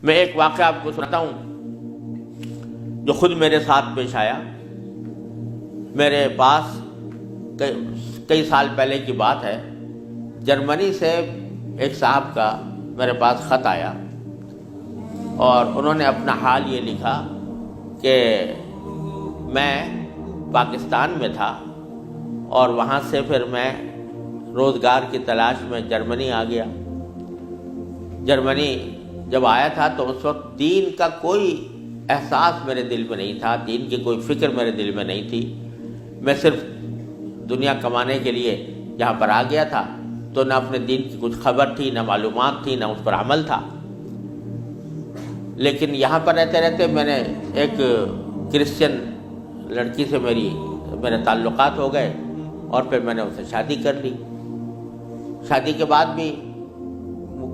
میں ایک واقعہ آپ کو سناتا ہوں جو خود میرے ساتھ پیش آیا۔ میرے پاس کئی سال پہلے کی بات ہے، جرمنی سے ایک صاحب کا میرے پاس خط آیا اور انہوں نے اپنا حال یہ لکھا کہ میں پاکستان میں تھا اور وہاں سے پھر میں روزگار کی تلاش میں جرمنی آ گیا۔ جرمنی جب آیا تھا تو اس وقت دین کا کوئی احساس میرے دل میں نہیں تھا، دین کی کوئی فکر میرے دل میں نہیں تھی۔ میں صرف دنیا کمانے کے لیے جہاں پر آ گیا تھا تو نہ اپنے دین کی کچھ خبر تھی، نہ معلومات تھی، نہ اس پر عمل تھا۔ لیکن یہاں پر رہتے رہتے میں نے ایک کرسچن لڑکی سے میرے تعلقات ہو گئے اور پھر میں نے اسے شادی کر لی۔ شادی کے بعد بھی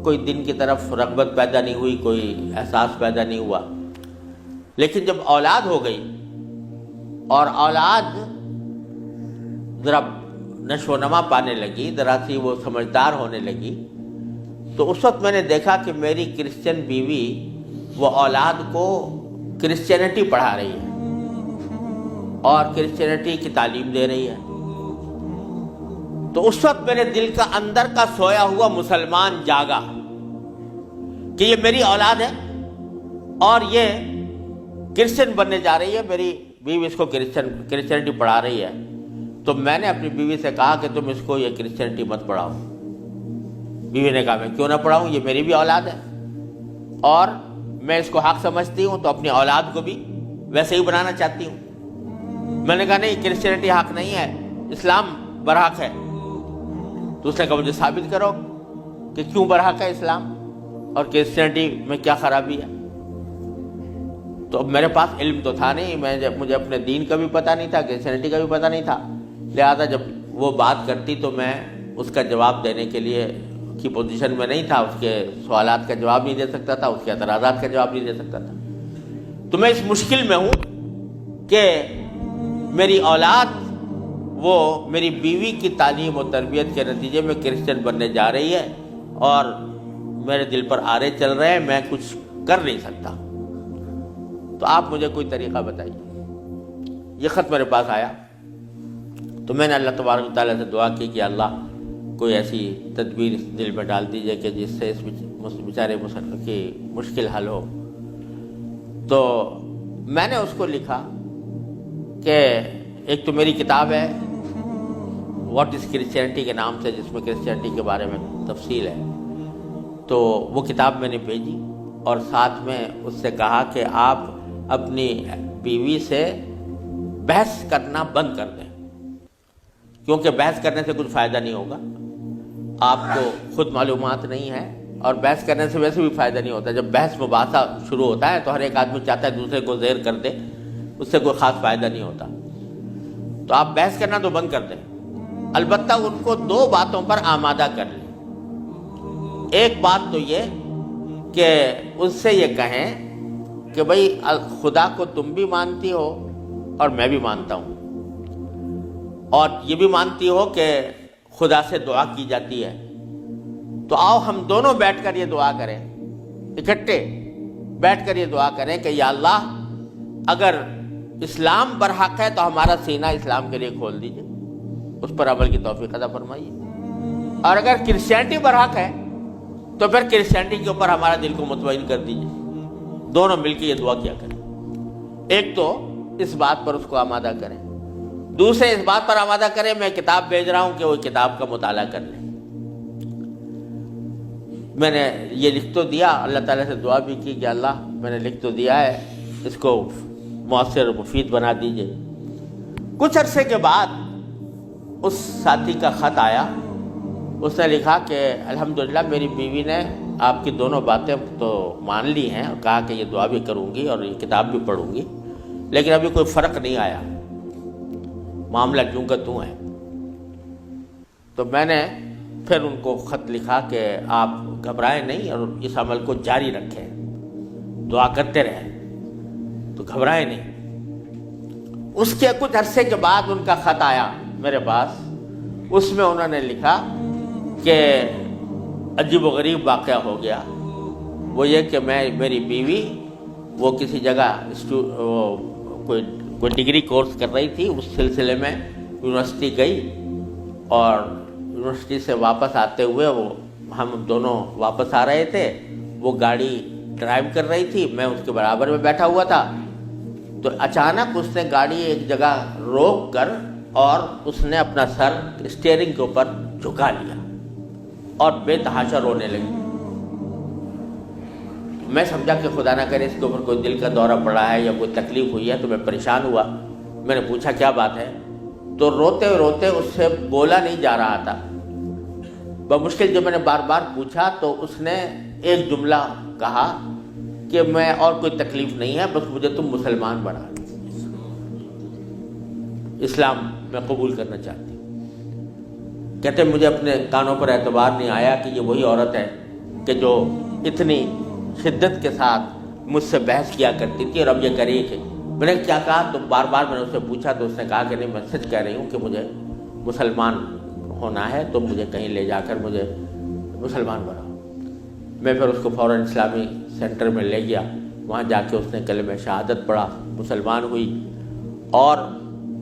کوئی دین کی طرف رغبت پیدا نہیں ہوئی، کوئی احساس پیدا نہیں ہوا۔ لیکن جب اولاد ہو گئی اور اولاد ذرا نشو و نما پانے لگی، ذرا سی وہ سمجھدار ہونے لگی، تو اس وقت میں نے دیکھا کہ میری کرسچن بیوی وہ اولاد کو کرسچینٹی پڑھا رہی ہے اور کرسچینٹی کی تعلیم دے رہی ہے۔ تو اس وقت میرے دل کا اندر کا سویا ہوا مسلمان جاگا کہ یہ میری اولاد ہے اور یہ کرسچن بننے جا رہی ہے، میری بیوی اس کو کرسچینٹی پڑھا رہی ہے۔ تو میں نے اپنی بیوی سے کہا کہ تم اس کو یہ کرسچینٹی مت پڑھاؤ۔ بیوی نے کہا میں کیوں نہ پڑھاؤں، یہ میری بھی اولاد ہے اور میں اس کو حق سمجھتی ہوں، تو اپنی اولاد کو بھی ویسے ہی بنانا چاہتی ہوں۔ میں نے کہا نہیں، کرسچینٹی حق نہیں ہے، اسلام برحق ہے۔ تو اس نے کہا مجھے ثابت کرو کہ کیوں برحق ہے اسلام اور کرسچینٹی میں کیا خرابی ہے۔ تو اب میرے پاس علم تو تھا نہیں، مجھے اپنے دین کا بھی پتہ نہیں تھا، کرسچینٹی کا بھی پتہ نہیں تھا، لہذا جب وہ بات کرتی تو میں اس کا جواب دینے کے لیے کی پوزیشن میں نہیں تھا، اس کے سوالات کا جواب نہیں دے سکتا تھا، اس کے اعتراضات کا جواب نہیں دے سکتا تھا۔ تو میں اس مشکل میں ہوں کہ میری اولاد وہ میری بیوی کی تعلیم و تربیت کے نتیجے میں کرسچن بننے جا رہی ہے اور میرے دل پر آرے چل رہے ہیں، میں کچھ کر نہیں سکتا۔ تو آپ مجھے کوئی طریقہ بتائیے۔ یہ خط میرے پاس آیا تو میں نے اللہ تبارک و تعالیٰ سے دعا کی کہ اللہ کوئی ایسی تدبیر دل میں ڈال دیجیے کہ جس سے اس بیچارے مسلمان کی مشکل حل ہو۔ تو میں نے اس کو لکھا کہ ایک تو میری کتاب ہے واٹ از کرسچینٹی کے نام سے، جس میں کرسچینٹی کے بارے میں تفصیل ہے، تو وہ کتاب میں نے بھیجی اور ساتھ میں اس سے کہا کہ آپ اپنی بیوی سے بحث کرنا بند کر دیں، کیونکہ بحث کرنے سے کچھ فائدہ نہیں ہوگا، آپ کو خود معلومات نہیں ہے اور بحث کرنے سے ویسے بھی فائدہ نہیں ہوتا۔ جب بحث مباحثہ شروع ہوتا ہے تو ہر ایک آدمی چاہتا ہے دوسرے کو زیر کر دے، اس سے کوئی خاص فائدہ نہیں ہوتا۔ تو آپ بحث کرنا تو بند کر دیں، البتہ ان کو دو باتوں پر آمادہ کر لیں۔ ایک بات تو یہ کہ اس سے یہ کہیں کہ بھئی خدا کو تم بھی مانتی ہو اور میں بھی مانتا ہوں، اور یہ بھی مانتی ہو کہ خدا سے دعا کی جاتی ہے، تو آؤ ہم دونوں بیٹھ کر یہ دعا کریں، اکٹھے بیٹھ کر یہ دعا کریں کہ یا اللہ اگر اسلام برحق ہے تو ہمارا سینہ اسلام کے لیے کھول دیجئے، اس پر عمل کی توفیق عطا فرمائیے، اور اگر کرسچینٹی برحق ہے تو پھر کرسچینٹی کے اوپر ہمارا دل کو مطمئن کر دیجئے۔ دونوں مل کے یہ دعا کیا کریں۔ ایک تو اس بات پر اس کو آمادہ کریں، دوسرے اس بات پر آمادہ کریں میں کتاب بھیج رہا ہوں کہ وہ کتاب کا مطالعہ کر لیں۔ میں نے یہ لکھ تو دیا، اللہ تعالیٰ سے دعا بھی کی کہ اللہ میں نے لکھ تو دیا ہے، اس کو مؤثر و مفید بنا دیجئے۔ کچھ عرصے کے بعد اس ساتھی کا خط آیا، اس نے لکھا کہ الحمدللہ میری بیوی نے آپ کی دونوں باتیں تو مان لی ہیں اور کہا کہ یہ دعا بھی کروں گی اور یہ کتاب بھی پڑھوں گی، لیکن ابھی کوئی فرق نہیں آیا، معاملہ کیوں کا توں ہے۔ تو میں نے پھر ان کو خط لکھا کہ آپ گھبرائیں نہیں اور اس عمل کو جاری رکھیں، دعا کرتے رہیں، تو گھبرائیں نہیں۔ اس کے کچھ عرصے کے بعد ان کا خط آیا میرے پاس، اس میں انہوں نے لکھا کہ عجیب و غریب واقعہ ہو گیا وہ یہ کہ میری بیوی وہ کسی جگہ کوئی ڈگری کورس کر رہی تھی، اس سلسلے میں یونیورسٹی گئی، اور یونیورسٹی سے واپس آتے ہوئے ہم دونوں واپس آ رہے تھے، وہ گاڑی ڈرائیو کر رہی تھی، میں اس کے برابر میں بیٹھا ہوا تھا، تو اچانک اس نے گاڑی ایک جگہ روک کر اور اس نے اپنا سر اسٹیئرنگ کے اوپر جھکا لیا اور بے تحاشا رونے لگی۔ میں سمجھا کہ خدا نہ کرے اس کے اوپر کوئی دل کا دورہ پڑا ہے یا کوئی تکلیف ہوئی ہے، تو میں پریشان ہوا۔ میں نے پوچھا کیا بات ہے، تو روتے روتے اس سے بولا نہیں جا رہا تھا۔ بمشکل جب میں نے بار بار پوچھا تو اس نے ایک جملہ کہا کہ میں اور کوئی تکلیف نہیں ہے، بس مجھے تم مسلمان بنا، اسلام میں قبول کرنا چاہتی ہوں۔ کہتے مجھے اپنے کانوں پر اعتبار نہیں آیا کہ یہ وہی عورت ہے کہ جو اتنی شدت کے ساتھ مجھ سے بحث کیا کرتی تھی، اور اب یہ کری کہ میں نے کیا کہا، تو بار بار میں نے اس سے پوچھا تو اس نے کہا کہ نہیں، میں سچ کہہ رہی ہوں کہ مجھے مسلمان ہونا ہے، تو مجھے کہیں لے جا کر مجھے مسلمان بناؤ۔ میں پھر اس کو فوراً اسلامی سینٹر میں لے گیا، وہاں جا کے اس نے کلمہ شہادت پڑھا، مسلمان ہوئی، اور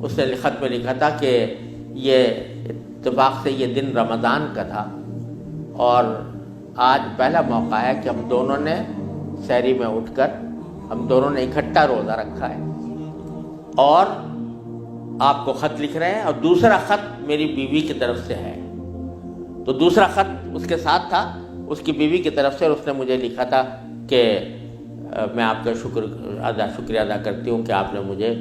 اس نے خط میں لکھا تھا کہ یہ اتفاق سے یہ دن رمضان کا تھا، اور آج پہلا موقع ہے کہ ہم دونوں نے سحری میں اٹھ کر ہم دونوں نے اکٹھا روزہ رکھا ہے، اور آپ کو خط لکھ رہے ہیں، اور دوسرا خط میری بیوی کی طرف سے ہے۔ تو دوسرا خط اس کے ساتھ تھا اس کی بیوی کی طرف سے، اور اس نے مجھے لکھا تھا کہ میں آپ کا شکریہ ادا کرتی ہوں کہ آپ نے مجھے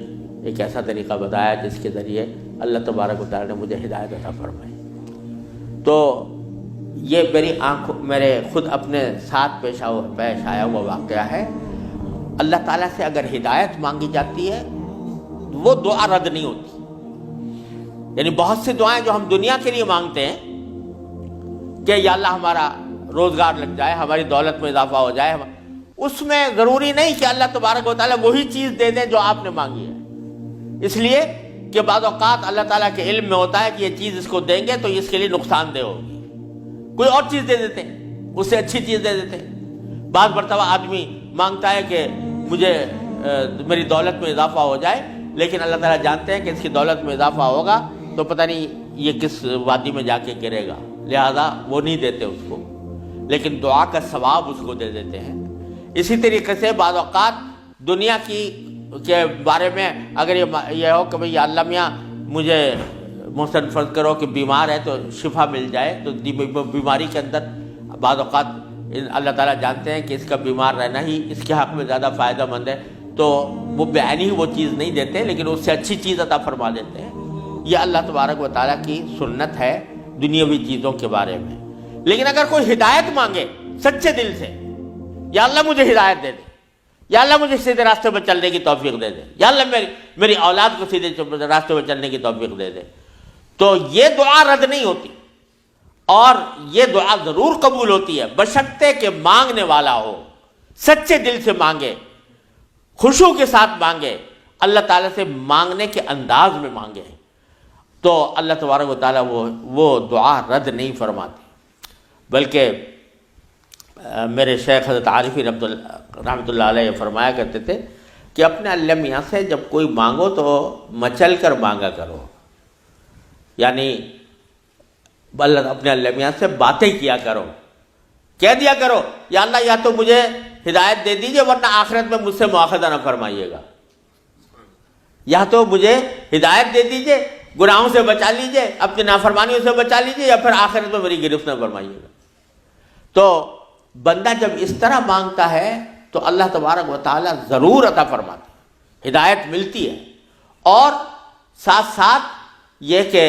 ایک ایسا طریقہ بتایا جس کے ذریعے اللہ تبارک و تعالیٰ نے مجھے ہدایت عطا فرمائی۔ تو یہ میرے خود اپنے ساتھ پیش آیا ہوا واقعہ ہے۔ اللہ تعالیٰ سے اگر ہدایت مانگی جاتی ہے وہ دعا رد نہیں ہوتی۔ یعنی بہت سی دعائیں جو ہم دنیا کے لیے مانگتے ہیں کہ یا اللہ ہمارا روزگار لگ جائے، ہماری دولت میں اضافہ ہو جائے، اس میں ضروری نہیں کہ اللہ تبارک و تعالیٰ وہی چیز دے دیں جو آپ نے مانگی ہے، اس لیے کہ بعض اوقات اللہ تعالیٰ کے علم میں ہوتا ہے کہ یہ چیز اس کو دیں گے تو اس کے لیے نقصان دہ ہوگی، کوئی اور چیز دے دیتے ہیں، اس سے اچھی چیز دے دیتے ہیں۔ بعض مرتبہ آدمی مانگتا ہے کہ مجھے میری دولت میں اضافہ ہو جائے، لیکن اللہ تعالیٰ جانتے ہیں کہ اس کی دولت میں اضافہ ہوگا تو پتہ نہیں یہ کس وادی میں جا کے گرے گا، لہذا وہ نہیں دیتے اس کو، لیکن دعا کا ثواب اس کو دے دیتے ہیں۔ اسی طریقے سے بعض اوقات دنیا کے بارے میں اگر یہ ہو کہ بھئی یا اللہ میاں مجھے محسن فرض کرو کہ بیمار ہے تو شفا مل جائے، تو بیماری کے اندر بعض اوقات اللہ تعالیٰ جانتے ہیں کہ اس کا بیمار رہنا ہی اس کے حق میں زیادہ فائدہ مند ہے، تو وہ بعینی ہی وہ چیز نہیں دیتے لیکن اس سے اچھی چیز عطا فرما دیتے ہیں۔ یہ اللہ تبارک و تعالیٰ کی سنت ہے دنیاوی چیزوں کے بارے میں۔ لیکن اگر کوئی ہدایت مانگے سچے دل سے، یا اللہ مجھے ہدایت دے دے، یا اللہ مجھے سیدھے راستے پر چلنے کی توفیق دے دے، یا اللہ میری اولاد کو سیدھے راستے پر چلنے کی توفیق دے دے، تو یہ دعا رد نہیں ہوتی، اور یہ دعا ضرور قبول ہوتی ہے بشرطے کہ مانگنے والا ہو، سچے دل سے مانگے، خشوع کے ساتھ مانگے، اللہ تعالیٰ سے مانگنے کے انداز میں مانگے، تو اللہ تبارک و تعالیٰ وہ دعا رد نہیں فرماتے۔ بلکہ میرے شیخ حضرت عارفی رحمۃ اللہ علیہ فرمایا کرتے تھے کہ اپنے اللہ میاں سے جب کوئی مانگو تو مچل کر مانگا کرو، یعنی اپنے اللہ میاں سے باتیں کیا کرو، کہہ دیا کرو یا اللہ یا تو مجھے ہدایت دے دیجئے ورنہ آخرت میں مجھ سے مواخذہ نہ فرمائیے گا، یا تو مجھے ہدایت دے دیجئے، گناہوں سے بچا لیجئے، اپنی نافرمانیوں سے بچا لیجئے، یا پھر آخرت میں میری گرفت نہ فرمائیے گا۔ تو بندہ جب اس طرح مانگتا ہے تو اللہ تبارک و تعالیٰ ضرور عطا فرماتا ہے، ہدایت ملتی ہے، اور ساتھ ساتھ یہ کہ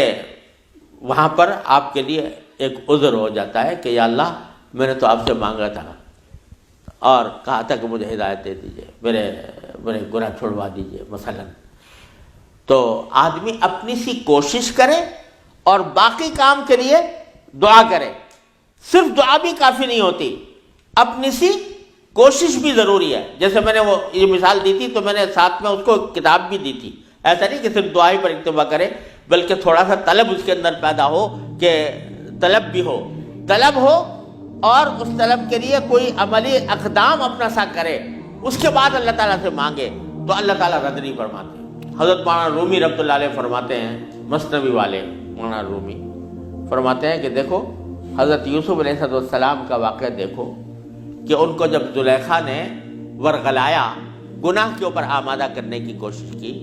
وہاں پر آپ کے لیے ایک عذر ہو جاتا ہے کہ یا اللہ میں نے تو آپ سے مانگا تھا اور کہا تھا کہ مجھے ہدایت دے دیجئے، میرے گناہ چھوڑوا دیجئے مثلا۔ تو آدمی اپنی سی کوشش کرے اور باقی کام کے لیے دعا کرے، صرف دعا بھی کافی نہیں ہوتی، اپنی سی کوشش بھی ضروری ہے۔ جیسے میں نے وہ یہ مثال دی تھی تو میں نے ساتھ میں اس کو کتاب بھی دی تھی، ایسا نہیں کہ صرف دعا ہی پر اکتفا کرے بلکہ تھوڑا سا طلب اس کے اندر پیدا ہو، کہ طلب بھی ہو، طلب ہو اور اس طلب کے لیے کوئی عملی اقدام اپنا سا کرے، اس کے بعد اللہ تعالیٰ سے مانگے تو اللہ تعالیٰ رد نہیں فرماتے۔ حضرت مولانا رومی رحمۃ اللہ علیہ فرماتے ہیں، مثنوی والے مولانا رومی فرماتے ہیں کہ دیکھو حضرت یوسف علیہ السلام کا واقعہ دیکھو کہ ان کو جب زلیخا نے ورغلایا، گناہ کے اوپر آمادہ کرنے کی کوشش کی،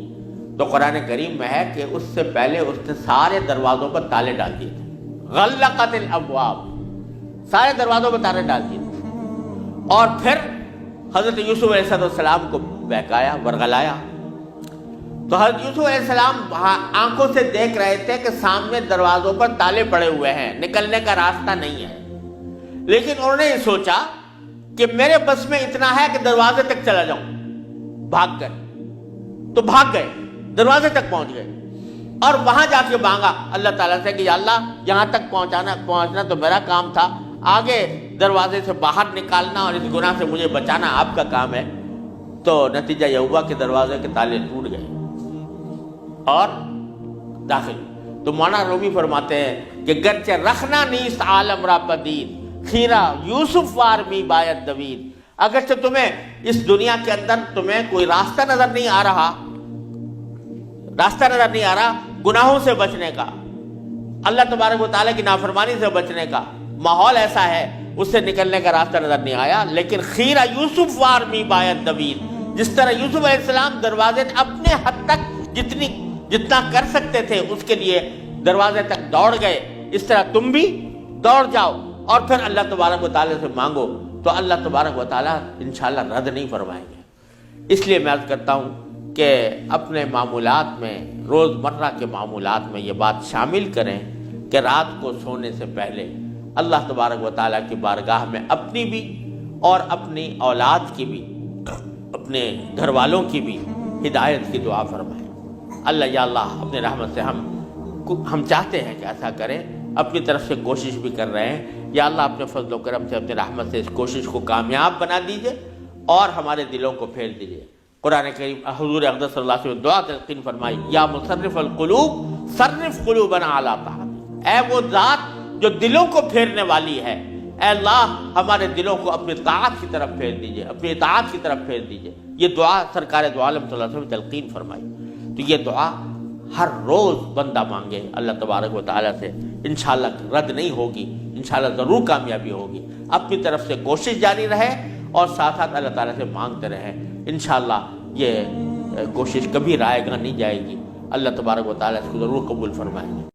تو قرآن کریم میں ہے کہ اس سے پہلے اس نے سارے دروازوں پر تالے ڈال دیے تھے، غلقت الابواب، سارے دروازوں پر تالے ڈال دیے تھے، اور پھر حضرت یوسف علیہ السلام کو بہکایا، ورغلایا۔ تو حضرت یوسف علیہ السلام آنکھوں سے دیکھ رہے تھے کہ سامنے دروازوں پر تالے پڑے ہوئے ہیں، نکلنے کا راستہ نہیں ہے، لیکن انہوں نے یہ سوچا کہ میرے بس میں اتنا ہے کہ دروازے تک چلا جاؤں، بھاگ گئے، تو بھاگ گئے، دروازے تک پہنچ گئے، اور وہاں جا کے مانگا اللہ تعالیٰ سے کہ یا اللہ یہاں تک پہنچنا تو میرا کام تھا، آگے دروازے سے باہر نکالنا اور اس گناہ سے مجھے بچانا آپ کا کام ہے۔ تو نتیجہ یہ ہوا کہ دروازے کے تالے ٹوٹ گئے اور داخل۔ تو مولانا رومی فرماتے ہیں کہ گرچہ رکھنا نیست عالم را پدید، خیرہ یوسف وار می باید دوید، اگرچہ تمہیں اس دنیا کے اندر تمہیں کوئی راستہ نظر نہیں آ رہا، گناہوں سے بچنے کا، اللہ تبارک و تعالیٰ کی نافرمانی سے بچنے کا ماحول ایسا ہے، اس سے نکلنے کا راستہ نظر نہیں آیا، لیکن خیرہ یوسف وار می باید دوید، جس طرح یوسف علیہ السلام دروازے اپنے حد تک جتنا کر سکتے تھے اس کے لیے دروازے تک دوڑ گئے، اس طرح تم بھی دوڑ جاؤ اور پھر اللہ تبارک و تعالیٰ سے مانگو تو اللہ تبارک و تعالیٰ انشاءاللہ رد نہیں فرمائیں گے۔ اس لیے میں عرض کرتا ہوں کہ اپنے معمولات میں، روزمرہ کے معمولات میں یہ بات شامل کریں کہ رات کو سونے سے پہلے اللہ تبارک و تعالیٰ کی بارگاہ میں اپنی بھی اور اپنی اولاد کی بھی، اپنے گھر والوں کی بھی ہدایت کی دعا فرمائیں۔ اللہ یا اللہ اپنے رحمت سے ہم چاہتے ہیں کہ ایسا کریں، اپنی طرف سے کوشش بھی کر رہے ہیں، یا اللہ اپنے فضل و کرم سے اپنے رحمت سے اس کوشش کو کامیاب بنا دیجئے اور ہمارے دلوں کو پھیر دیجئے۔ قرآن کریم حضور اقدس صلی اللہ علیہ وسلم دعا تلقین فرمائی، یا مصرف القلوب صرف قلوبنا علی طاعتک، اے وہ ذات جو دلوں کو پھیرنے والی ہے، اے اللہ ہمارے دلوں کو اپنی طاعت کی طرف پھیر دیجئے، اپنی اطاعت کی طرف پھیر دیجئے۔ یہ دعا سرکار دو عالم صلی اللہ علیہ وسلم تلقین فرمائی۔ تو یہ دعا ہر روز بندہ مانگے اللہ تبارک و تعالیٰ سے، انشاءاللہ رد نہیں ہوگی، انشاءاللہ ضرور کامیابی ہوگی۔ اپنی طرف سے کوشش جاری رہے اور ساتھ ساتھ اللہ تعالیٰ سے مانگتے رہیں، انشاءاللہ یہ کوشش کبھی رائے گاہ نہیں جائے گی، اللہ تبارک و تعالیٰ اس کو ضرور قبول فرمائیں گے۔